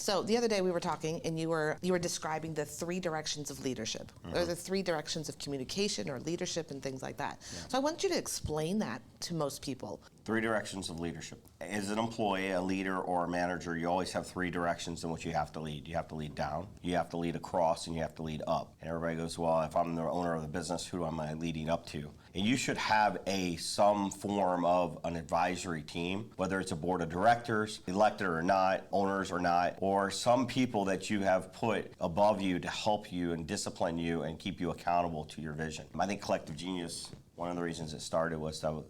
So the other day we were talking, and you were describing the 3 directions of leadership, or the 3 directions of communication or leadership and things like that. Yeah. So I want you to explain that to most people. 3 directions of leadership. As an employee, a leader, or a manager, you always have 3 directions in which you have to lead. You have to lead down, you have to lead across, and you have to lead up. And everybody goes, well, if I'm the owner of the business, who am I leading up to? And you should have some form of an advisory team, whether it's a board of directors, elected or not, owners or not, or some people that you have put above you to help you and discipline you and keep you accountable to your vision. I think Collective Genius, one of the reasons it started was to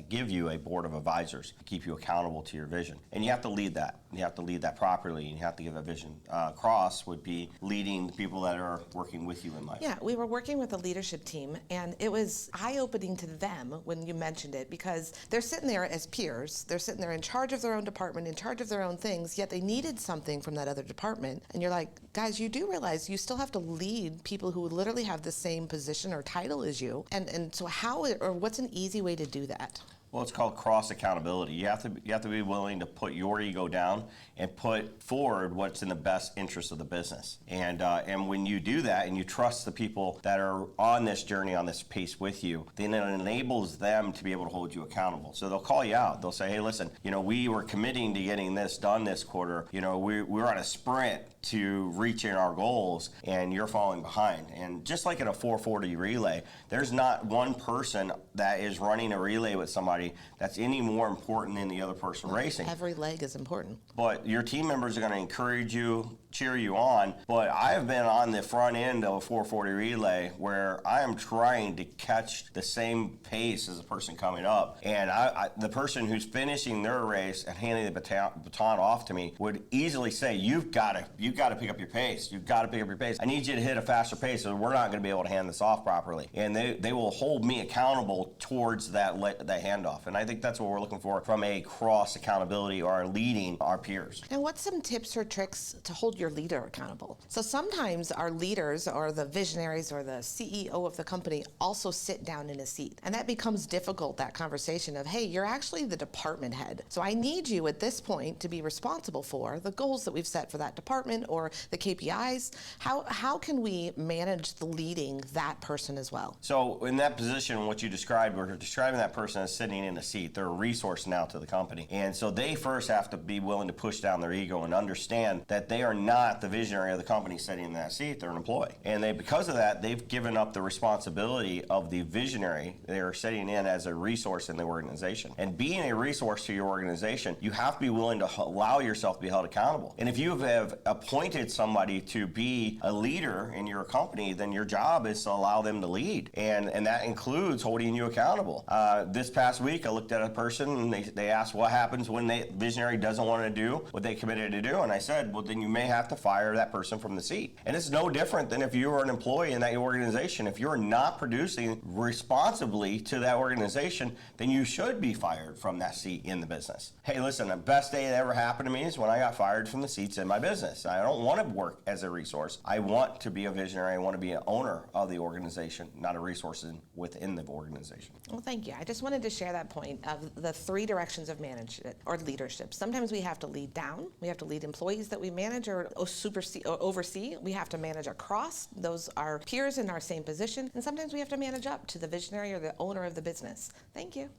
give you a board of advisors to keep you accountable to your vision. And you have to lead that. You have to lead that properly, and you have to give a vision. Cross would be leading the people that are working with you in life. Yeah, we were working with a leadership team, and it was eye-opening to them when you mentioned it, because they're sitting there as peers. They're sitting there in charge of their own department, in charge of their own things, yet they needed something from that other department. And you're like, guys, you do realize you still have to lead people who literally have the same position or title as you. And so what's an easy way to do that? Well, it's called cross accountability. You have to be willing to put your ego down and put forward what's in the best interest of the business. And when you do that and you trust the people that are on this journey, on this pace with you, then it enables them to be able to hold you accountable. So they'll call you out. They'll say, hey, listen, we were committing to getting this done this quarter. We're on a sprint to reaching our goals, and you're falling behind. And just like in a 440 relay, there's not one person that is running a relay with somebody that's any more important than the other person racing. Every leg is important. But your team members are going to encourage you, cheer you on. But I have been on the front end of a 440 relay where I am trying to catch the same pace as the person coming up. And the person who's finishing their race and handing the baton off to me would easily say, you've got to pick up your pace. You've got to pick up your pace. I need you to hit a faster pace, or we're not going to be able to hand this off properly. And they will hold me accountable towards that handoff. And I think that's what we're looking for from a cross accountability or leading our peers. And what's some tips or tricks to hold your leader accountable? So sometimes our leaders or the visionaries or the CEO of the company also sit down in a seat. And that becomes difficult, that conversation of, hey, you're actually the department head. So I need you at this point to be responsible for the goals that we've set for that department or the KPIs. How can we manage the leading that person as well? So in that position, what you described, we're describing that person as sitting in a seat. They're a resource now to the company. And so they first have to be willing to push down their ego and understand that they are not the visionary of the company sitting in that seat. They're an employee. And because of that, they've given up the responsibility of the visionary. They are sitting in as a resource in the organization. And being a resource to your organization, you have to be willing to allow yourself to be held accountable. And if you have appointed somebody to be a leader in your company, then your job is to allow them to lead. And that includes holding you accountable. This past week, I looked at a person and they asked what happens when the visionary doesn't want to do what they committed to do. And I said, well, then you may have to fire that person from the seat. And it's no different than if you were an employee in that organization. If you're not producing responsibly to that organization, then you should be fired from that seat in the business. Hey, listen, the best day that ever happened to me is when I got fired from the seats in my business. I don't want to work as a resource. I want to be a visionary. I want to be an owner of the organization, not a resource within the organization. Well, thank you. I just wanted to share that point of the 3 directions of management or leadership. Sometimes we have to lead down. We have to lead employees that we manage or oversee. We have to manage across. Those are peers in our same position. And sometimes we have to manage up to the visionary or the owner of the business. Thank you.